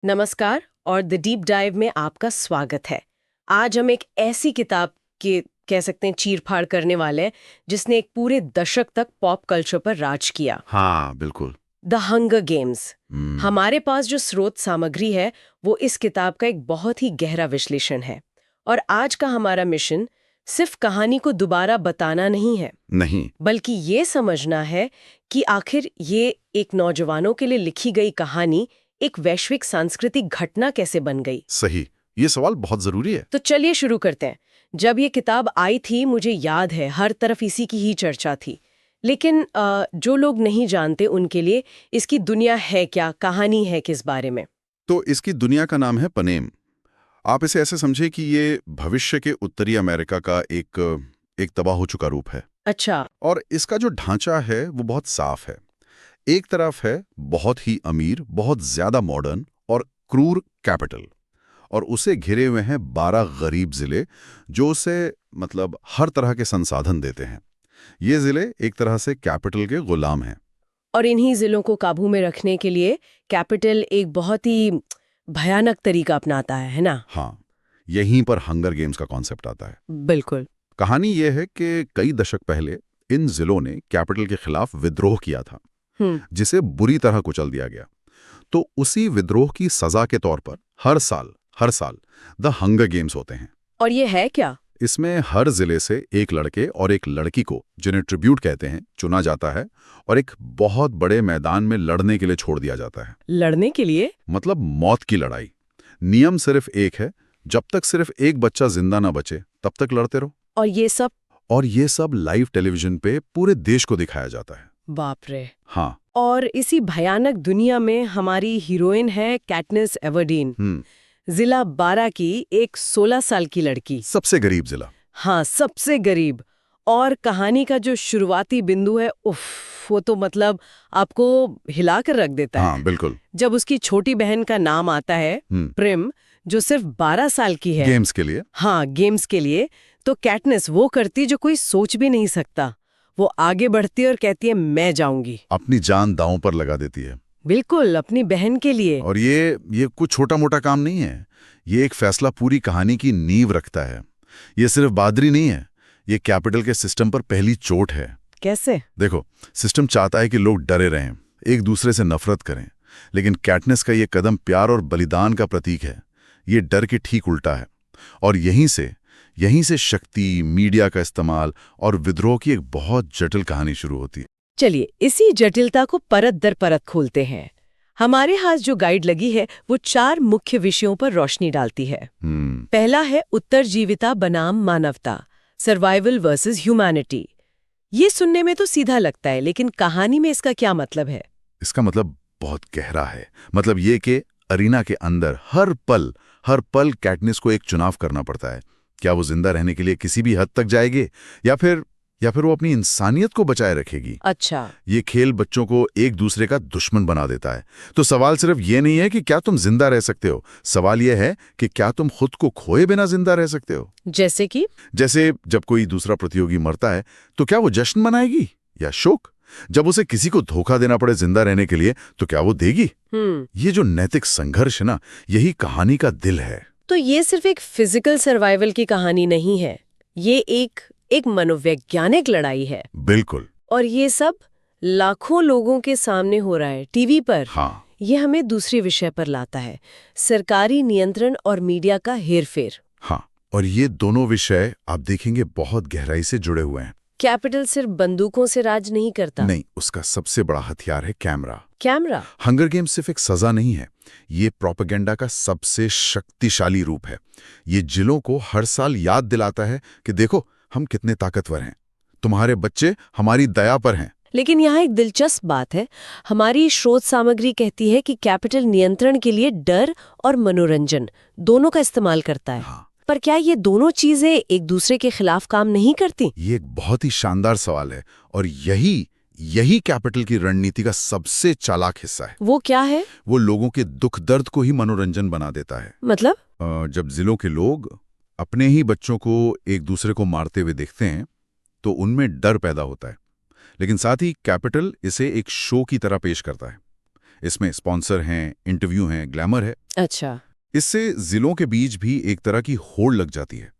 नमस्कार और the deep dive में आपका स्वागत है। आज हम एक ऐसी किताब के कह सकते हैं चीर-फाड़ करने वाले हैं जिसने एक पूरे दशक तक पॉप कल्चर पर राज किया। हाँ, बिल्कुल। The hunger games. हम्म, हमारे पास जो स्रोत सामग्री है वो इस किताब का एक बहुत ही गहरा विश्लेषण है। और आज का हमारा मिशन सिर्फ कहानी को दोबारा बताना नहीं है, नहीं। बल्कि ये समझना है कि आखिर ये एक नौजवानों के लिए लिखी गई कहानी एक वैश्विक सांस्कृतिक घटना कैसे बन गई। सही। ये सवाल बहुत जरूरी है। तो चलिए शुरू करते हैं। जब ये किताब आई थी मुझे याद है हर तरफ इसी की ही चर्चा थी। लेकिन जो लोग नहीं जानते उनके लिए इसकी दुनिया है क्या, कहानी है किस बारे में। तो इसकी दुनिया का नाम है पनेम। आप इसे ऐसे समझे कि ये भविष्य के उत्तरी अमेरिका का एक तबाह हो चुका रूप है। अच्छा। और इसका जो ढांचा है वो बहुत साफ है। एक तरफ है बहुत ही अमीर, बहुत ज्यादा मॉडर्न और क्रूर कैपिटल, और उसे घिरे हुए हैं 12 गरीब जिले जो उसे हर तरह के संसाधन देते हैं। ये जिले एक तरह से कैपिटल के गुलाम हैं। और इन्हीं जिलों को काबू में रखने के लिए कैपिटल एक बहुत ही भयानक तरीका अपनाता है ना। हाँ, यहीं पर हंगर गेम्स का कॉन्सेप्ट आता है। बिल्कुल। कहानी यह है कि कई दशक पहले इन जिलों ने कैपिटल के खिलाफ विद्रोह किया था, जिसे बुरी तरह कुचल दिया गया। तो उसी विद्रोह की सजा के तौर पर हर साल द हंगर गेम्स होते हैं। और ये है क्या? इसमें हर जिले से एक लड़के और एक लड़की को, जिन्हें ट्रिब्यूट कहते हैं, चुना जाता है और एक बहुत बड़े मैदान में लड़ने के लिए छोड़ दिया जाता है। लड़ने के लिए? मतलब मौत की लड़ाई। नियम सिर्फ एक है, जब तक सिर्फ एक बच्चा जिंदा ना बचे तब तक लड़ते रहो। और ये सब लाइव टेलीविजन पे पूरे देश को दिखाया जाता है। बाप रे। हाँ। और इसी भयानक दुनिया में हमारी हीरोइन है कैटनिस एवर्डीन, जिला 12 की एक 16 साल की लड़की। सबसे गरीब जिला। हाँ, सबसे गरीब। और कहानी का जो शुरुआती बिंदु है, उफ, वो तो आपको हिला कर रख देता है। हाँ, बिल्कुल। जब उसकी छोटी बहन का नाम आता है प्रिम, जो सिर्फ 12 साल की है गेम्स के लिए। हाँ, गेम्स के लिए, तो कैटनिस वो करती जो कोई सोच भी नहीं सकता। वो आगे बढ़ती और कहती है मैं जाऊंगी। अपनी जान दांव पर लगा देती है। बिल्कुल, अपनी बहन के लिए। और ये कुछ छोटा मोटा काम नहीं है। ये एक फैसला पूरी कहानी की नींव रखता है। ये सिर्फ बहादुरी नहीं है, ये कैपिटल के सिस्टम पर पहली चोट है। कैसे? देखो, सिस्टम चाहता है कि लोग डरे रहें, एक दूसरे से नफरत करें, लेकिन कैटनिस का ये कदम प्यार और बलिदान का प्रतीक है। ये डर के ठीक उल्टा है। और यहीं से शक्ति, मीडिया का इस्तेमाल और विद्रोह की एक बहुत जटिल कहानी शुरू होती है। चलिए इसी जटिलता को परत दर परत खोलते हैं। हमारे हाथ जो गाइड लगी है वो 4 मुख्य विषयों पर रोशनी डालती है। पहला है उत्तरजीविता बनाम मानवता, सर्वाइवल वर्सेस ह्यूमैनिटी। ये सुनने में तो सीधा लगता है, लेकिन कहानी में इसका क्या मतलब है? इसका मतलब बहुत गहरा है। मतलब ये कि अरीना के अंदर हर पल कैटनिस को एक चुनाव करना पड़ता है। क्या वो जिंदा रहने के लिए किसी भी हद तक जाएगी या फिर वो अपनी इंसानियत को बचाए रखेगी। अच्छा। ये खेल बच्चों को एक दूसरे का दुश्मन बना देता है। तो सवाल सिर्फ ये नहीं है कि क्या तुम जिंदा रह सकते हो, सवाल ये है कि क्या तुम खुद को खोए बिना जिंदा रह सकते हो। जैसे जब कोई दूसरा प्रतियोगी मरता है तो क्या वो जश्न मनाएगी या शोक? जब उसे किसी को धोखा देना पड़े जिंदा रहने के लिए तो क्या वो देगी? ये जो नैतिक संघर्ष है ना, यही कहानी का दिल है। तो ये सिर्फ एक फिजिकल सर्वाइवल की कहानी नहीं है, ये एक मनोवैज्ञानिक लड़ाई है। बिल्कुल। और ये सब लाखों लोगों के सामने हो रहा है टीवी पर। हाँ। ये हमें दूसरे विषय पर लाता है, सरकारी नियंत्रण और मीडिया का हेरफेर। हाँ, और ये दोनों विषय आप देखेंगे बहुत गहराई से जुड़े हुए हैं। कैपिटल सिर्फ बंदूकों से राज नहीं करता। नहीं, उसका सबसे बड़ा हथियार है कैमरा। हंगर गेम्स सिर्फ एक सजा नहीं है, ये प्रोपेगेंडा का सबसे शक्तिशाली रूप है। ये जिलों को हर साल याद दिलाता है कि देखो हम कितने ताकतवर हैं, तुम्हारे बच्चे हमारी दया पर हैं। लेकिन यहाँ एक दिलचस्प बात है, हमारी स्रोत सामग्री कहती है कि कैपिटल नियंत्रण के लिए डर और मनोरंजन दोनों का इस्तेमाल करता है। हाँ। पर क्या ये दोनों चीजें एक दूसरे के खिलाफ काम नहीं करती? ये एक बहुत ही शानदार सवाल है, और यही कैपिटल की रणनीति का सबसे चालाक हिस्सा है। वो क्या है? वो लोगों के दुख दर्द को ही मनोरंजन बना देता है। मतलब? जब जिलों के लोग अपने ही बच्चों को एक दूसरे को मारते हुए देखते हैं तो उनमें डर पैदा होता है, लेकिन साथ ही कैपिटल इसे एक शो की तरह पेश करता है। इसमें स्पॉन्सर हैं, इंटरव्यू हैं, ग्लैमर है। अच्छा। इससे जिलों के बीच भी एक तरह की होड़ लग जाती है।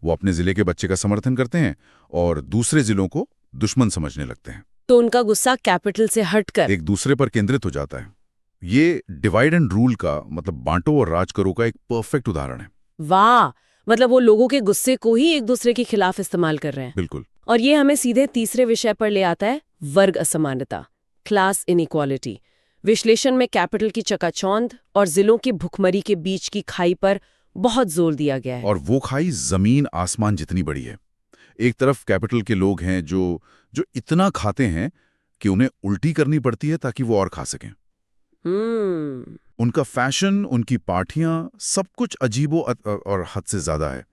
वो अपने जिले के बच्चे का समर्थन करते हैं और दूसरे जिलों को दुश्मन समझने लगते हैं। तो उनका गुस्सा कैपिटल से हटकर एक दूसरे पर केंद्रित हो जाता है। ये डिवाइड एंड रूल का, मतलब बांटो और राज करो का एक परफेक्ट उदाहरण है। वाह, मतलब वो लोगों के गुस्से को ही एक दूसरे के खिलाफ इस्तेमाल कर रहे हैं। बिल्कुल। और ये हमें सीधे तीसरे विषय पर ले आता है, वर्ग असमानता, क्लास इनइक्वालिटी। विश्लेषण में कैपिटल की चकाचौंध और जिलों की भुखमरी के बीच की खाई पर बहुत जोर दिया गया है। और वो खाई जमीन आसमान जितनी बड़ी है। एक तरफ कैपिटल के लोग हैं जो इतना खाते हैं कि उन्हें उल्टी करनी पड़ती है ताकि वो और खा सकें। उनका फैशन, उनकी पार्टियां, सब कुछ अजीबो और हद से ज्यादा है।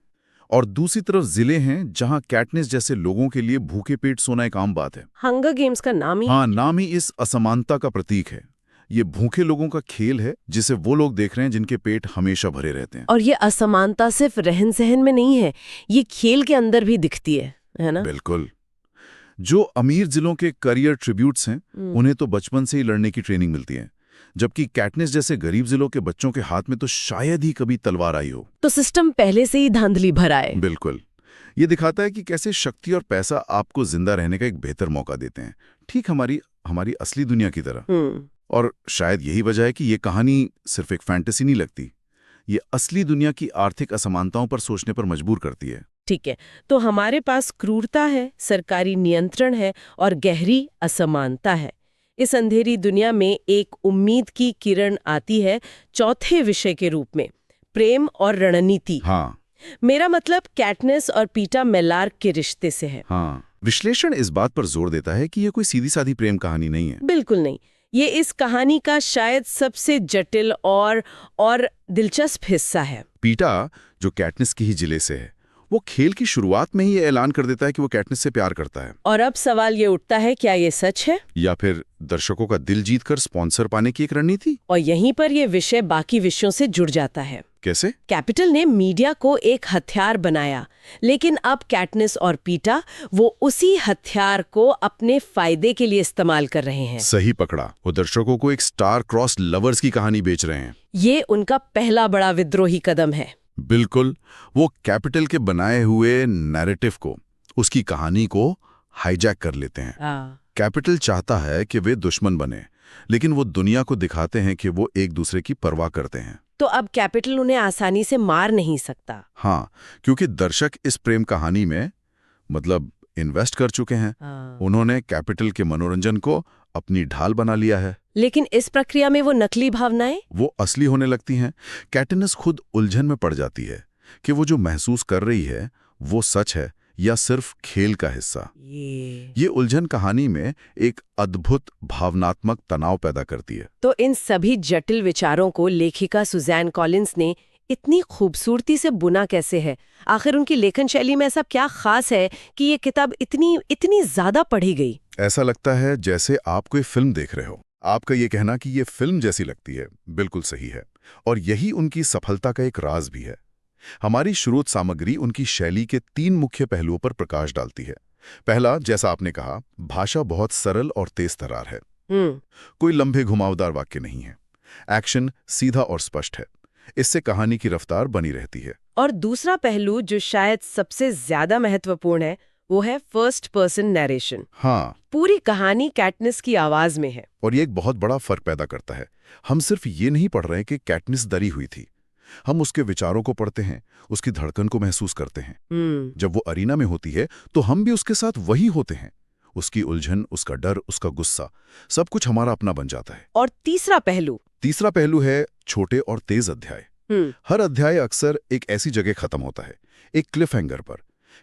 और दूसरी तरफ जिले हैं जहां कैटनिस जैसे लोगों के लिए भूखे पेट सोना एक आम बात है। हंगर गेम्स का नाम ही नाम ही इस असमानता का प्रतीक है। ये भूखे लोगों का खेल है जिसे वो लोग देख रहे हैं जिनके पेट हमेशा भरे रहते हैं। और ये असमानता सिर्फ रहन सहन में नहीं है, ये खेल के अंदर भी दिखती है ना? बिल्कुल। जो अमीर जिलों के करियर ट्रिब्यूट्स हैं, उन्हें तो बचपन से ही लड़ने की ट्रेनिंग मिलती है, जबकि कैटनिस जैसे गरीब जिलों के बच्चों के हाथ में तो शायद ही कभी तलवार आई हो। तो सिस्टम पहले से ही धांधली भरा है। बिल्कुल। ये दिखाता है कि कैसे शक्ति और पैसा आपको जिंदा रहने का एक बेहतर मौका देते हैं, ठीक हमारी असली दुनिया की तरह। और शायद यही वजह है कि ये कहानी सिर्फ एक फैंटेसी नहीं लगती, ये असली दुनिया की आर्थिक असमानताओं पर सोचने पर मजबूर करती है। ठीक है, तो हमारे पास क्रूरता है, सरकारी नियंत्रण है और गहरी असमानता है। इस अंधेरी दुनिया में एक उम्मीद की किरण आती है चौथे विषय के रूप में, प्रेम और रणनीति। हाँ। मेरा मतलब कैटनिस और पीटा मेलार्क के रिश्ते से है। हाँ। विश्लेषण इस बात पर जोर देता है कि ये कोई सीधी सादी प्रेम कहानी नहीं है। बिल्कुल नहीं। ये इस कहानी का शायद सबसे जटिल और दिलचस्प हिस्सा है। पीटा, जो कैटनिस की ही जिले से है, वो खेल की शुरुआत में ही ये ऐलान कर देता है कि वो कैटनिस से प्यार करता है। और अब सवाल ये उठता है, क्या ये सच है या फिर दर्शकों का दिल जीतकर स्पॉन्सर पाने की एक रणनीति? और यहीं पर ये विषय बाकी विषयों से जुड़ जाता है। कैसे? कैपिटल ने मीडिया को एक हथियार बनाया, लेकिन अब कैटनिस और पीटा वो उसी हथियार को अपने फायदे के लिए इस्तेमाल कर रहे हैं। सही पकड़ा। वो दर्शकों को एक स्टार क्रॉस लवर्स की कहानी बेच रहे हैं। ये उनका पहला बड़ा विद्रोही कदम है। बिल्कुल। वो कैपिटल के बनाए हुए नैरेटिव को, उसकी कहानी को हाईजैक कर लेते हैं। कैपिटल चाहता है कि वे दुश्मन बने, लेकिन वो दुनिया को दिखाते हैं कि वो एक दूसरे की परवाह करते हैं। तो अब कैपिटल उन्हें आसानी से मार नहीं सकता। हाँ, क्योंकि दर्शक इस प्रेम कहानी में इन्वेस्ट कर चुके हैं। उन्होंने कैपिटल के मनोरंजन को अपनी ढाल बना लिया है। लेकिन इस प्रक्रिया में वो नकली भावनाएं वो असली होने लगती हैं। कैटनिस खुद उलझन में पड़ जाती है कि वो जो महसूस कर रही है वो सच है या सिर्फ खेल का हिस्सा। ये उलझन कहानी में एक अद्भुत भावनात्मक तनाव पैदा करती है। तो इन सभी जटिल विचारों को लेखिका सुजैन कॉलिंस ने इतनी खूबसूरती से बुना कैसे है? आखिर उनकी लेखन शैली में ऐसा क्या खास है कि ये किताब इतनी ज्यादा पढ़ी गई? ऐसा लगता है जैसे आप कोई फिल्म देख रहे हो। आपका ये कहना कि ये फिल्म जैसी लगती है बिल्कुल सही है, और यही उनकी सफलता का एक राज भी है। हमारी स्रोत सामग्री उनकी शैली के 3 मुख्य पहलुओं पर प्रकाश डालती है। पहला, जैसा आपने कहा, भाषा बहुत सरल और तेज तर्रार है। कोई लंबे घुमावदार वाक्य नहीं है। एक्शन सीधा और स्पष्ट है। इससे कहानी की रफ्तार बनी रहती है। और दूसरा पहलू जो शायद सबसे ज्यादा महत्वपूर्ण है, वो है फर्स्ट पर्सन नरेशन। हाँ, पूरी कहानी कैटनिस की आवाज में है। और ये एक बहुत बड़ा फर्क पैदा करता है। हम सिर्फ ये नहीं पढ़ रहे कि कैटनिस डरी हुई थी, हम उसके विचारों को पढ़ते हैं, उसकी धड़कन को महसूस करते हैं। जब वो अरीना में होती है तो हम भी उसके साथ वही होते हैं। उसकी उलझन, उसका डर, उसका गुस्सा, सब कुछ हमारा अपना बन जाता है। और तीसरा पहलू है छोटे और तेज अध्याय। हर अध्याय अक्सर एक ऐसी जगह खत्म होता है, एक क्लिफ हैंगर पर,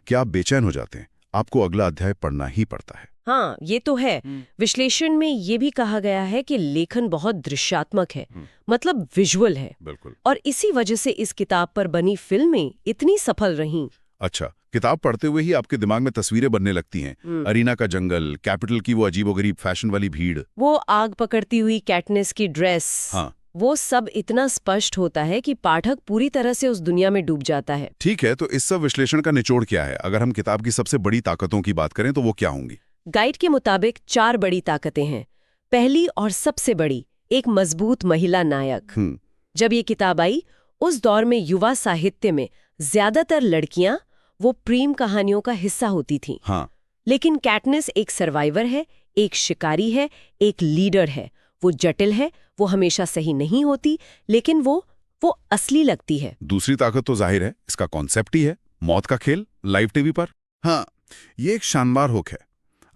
कि आप बेचैन हो जाते हैं, आपको अगला अध्याय पढ़ना ही पड़ता है। हाँ, ये तो है। विश्लेषण में ये भी कहा गया है कि लेखन बहुत दृश्यात्मक है, मतलब विजुअल है। बिल्कुल। और इसी वजह से इस किताब पर बनी फिल्में इतनी सफल रहीं। अच्छा, किताब पढ़ते हुए ही आपके दिमाग में तस्वीरें बनने लगती हैं। अरीना का जंगल, कैपिटल की वो अजीबोगरीब फैशन वाली भीड़, वो आग पकड़ती हुई कैटनिस की ड्रेस। हाँ, वो सब इतना स्पष्ट होता है कि पाठक पूरी तरह से उस दुनिया में डूब जाता है। ठीक है, तो इस सब विश्लेषण का निचोड़ क्या है? अगर हम किताब की सबसे बड़ी ताकतों की बात करें तो वो क्या होंगी? गाइड के मुताबिक 4 बड़ी ताकतें हैं। पहली और सबसे बड़ी, एक मजबूत महिला नायक। जब ये किताब आई, उस दौर में युवा साहित्य में ज्यादातर लड़कियां वो प्रेम कहानियों का हिस्सा होती थीं। हाँ। लेकिन कैटनिस एक सर्वाइवर है, एक शिकारी है, एक लीडर है। वो जटिल है, वो हमेशा सही नहीं होती, लेकिन वो असली लगती है। दूसरी ताकत तो जाहिर है, इसका कॉन्सेप्ट ही है, मौत का खेल, लाइव टीवी पर। हाँ, ये एक शानदार हुक है,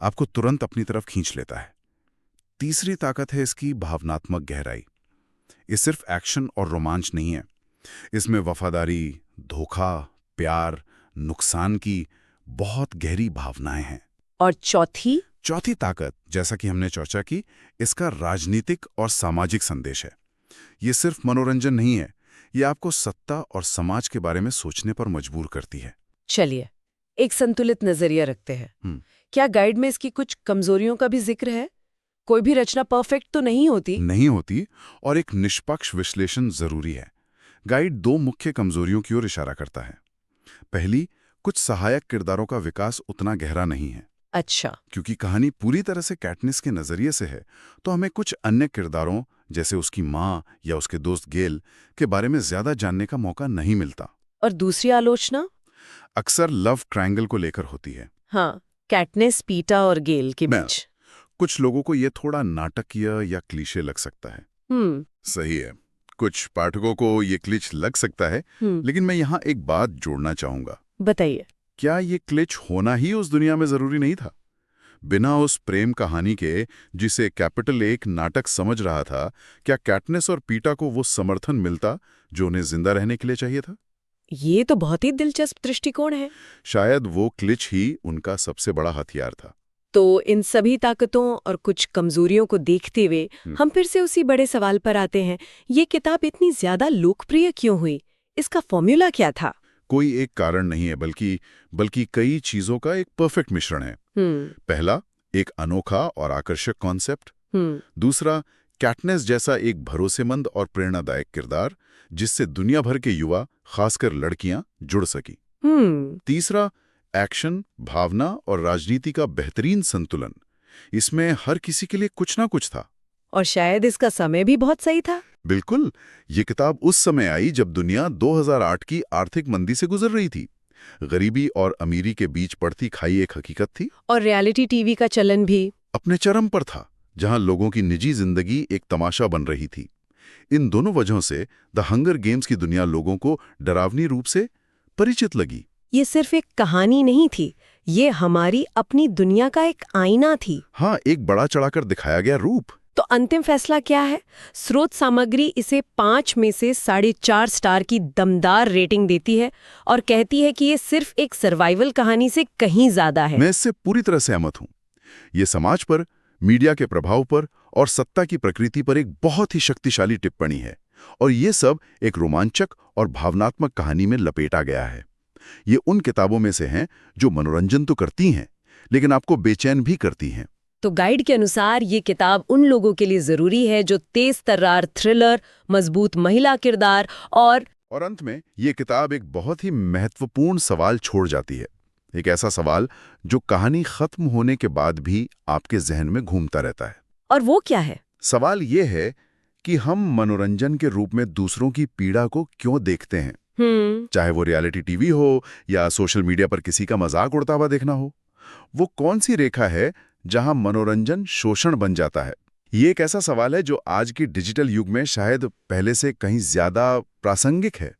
आपको तुरंत अपनी तरफ खींच लेता है। तीसरी ताकत है इसकी भावनात्मक गहराई। ये सिर्फ एक्शन और रोमांच नहीं है, इसमें वफादारी, धोखा, प्यार, नुकसान की बहुत गहरी भावनाएं हैं। और चौथी ताकत, जैसा कि हमने चर्चा की, इसका राजनीतिक और सामाजिक संदेश है। ये सिर्फ मनोरंजन नहीं है, ये आपको सत्ता और समाज के बारे में सोचने पर मजबूर करती है। चलिए, एक संतुलित नजरिया रखते हैं। क्या गाइड में इसकी कुछ कमजोरियों का भी जिक्र है? कोई भी रचना परफेक्ट तो नहीं होती, और एक निष्पक्ष विश्लेषण जरूरी है। गाइड 2 मुख्य कमजोरियों की ओर इशारा करता है। पहली, कुछ सहायक किरदारों का विकास उतना गहरा नहीं है। अच्छा। क्योंकि कहानी पूरी तरह से कैटनिस के नजरिए से है, तो हमें कुछ अन्य किरदारों, जैसे उसकी माँ या उसके दोस्त गेल, के बारे में ज्यादा जानने का मौका नहीं मिलता। और दूसरी आलोचना अक्सर लव ट्रायंगल को लेकर होती है। हाँ, कैटनिस, पीटा और गेल के बीच। कुछ लोगों को ये थोड़ा नाटकीय या क्लीशे लग सकता है। सही है, कुछ पाठकों को ये क्लिच लग सकता है, लेकिन मैं यहाँ एक बात जोड़ना चाहूंगा। बताइए। क्या ये क्लिच होना ही उस दुनिया में जरूरी नहीं था? बिना उस प्रेम कहानी के, जिसे कैपिटल एक नाटक समझ रहा था, क्या कैटनिस और पीटा को वो समर्थन मिलता जो उन्हें जिंदा रहने के लिए चाहिए था? ये तो बहुत ही दिलचस्प दृष्टिकोण है। शायद वो क्लिच ही उनका सबसे बड़ा हथियार था। तो इन सभी ताकतों और कुछ कमजोरियों को देखते हुए हम फिर से उसी बड़े सवाल पर आते हैं, ये किताब इतनी ज्यादा लोकप्रिय क्यों हुई? इसका फॉर्मूला क्या था? कोई एक कारण नहीं है, बल्कि कई चीजों का एक परफेक्ट मिश्रण है। पहला, एक अनोखा और आकर्षक कॉन्सेप्ट। दूसरा, कैटनिस जैसा एक भरोसेमंद और प्रेरणादायक किरदार, जिससे दुनिया भर के युवा, खासकर लड़कियां, जुड़ सकी। तीसरा, एक्शन, भावना और राजनीति का बेहतरीन संतुलन। इसमें हर किसी के लिए कुछ ना कुछ था। और शायद इसका समय भी बहुत सही था। बिल्कुल, ये किताब उस समय आई जब दुनिया 2008 की आर्थिक मंदी से गुजर रही थी। गरीबी और अमीरी के बीच पड़ती खाई एक हकीकत थी। और रियलिटी टीवी का चलन भी अपने चरम पर था, जहां लोगों की निजी जिंदगी एक तमाशा बन रही थी। इन दोनों वजहों से द हंगर गेम्स की दुनिया लोगों को डरावनी रूप से परिचित लगी। ये सिर्फ एक कहानी नहीं थी, ये हमारी अपनी दुनिया का एक आईना थी। हाँ, एक बड़ा चढ़ाकर दिखाया गया रूप। तो अंतिम फैसला क्या है? स्रोत सामग्री इसे 5 में से 4.5 स्टार की दमदार रेटिंग देती है और कहती है कि ये सिर्फ एक सर्वाइवल कहानी से कहीं ज्यादा है। मैं इससे पूरी तरह सहमत हूँ। ये समाज पर, मीडिया के प्रभाव पर और सत्ता की प्रकृति पर एक बहुत ही शक्तिशाली टिप्पणी है, और ये सब एक रोमांचक और भावनात्मक कहानी में लपेटा गया है। ये उन किताबों में से हैं जो मनोरंजन तो करती हैं, लेकिन आपको बेचैन भी करती हैं। तो गाइड के अनुसार ये किताब उन लोगों के लिए जरूरी है जो तेज तर्रार थ्रिलर, मजबूत महिला किरदार और अंत में ये किताब एक बहुत ही महत्वपूर्ण सवाल छोड़ जाती है। एक ऐसा सवाल जो कहानी खत्म होने के बाद भी आपके जहन में घूमता रहता है। और वो क्या है? सवाल ये है कि हम मनोरंजन के रूप में दूसरों की पीड़ा को क्यों देखते हैं? चाहे वो रियलिटी टीवी हो या सोशल मीडिया पर किसी का मजाक उड़ता हुआ देखना हो। वो कौन सी रेखा है जहां मनोरंजन शोषण बन जाता है? ये एक ऐसा सवाल है जो आज की डिजिटल युग में शायद पहले से कहीं ज्यादा प्रासंगिक है।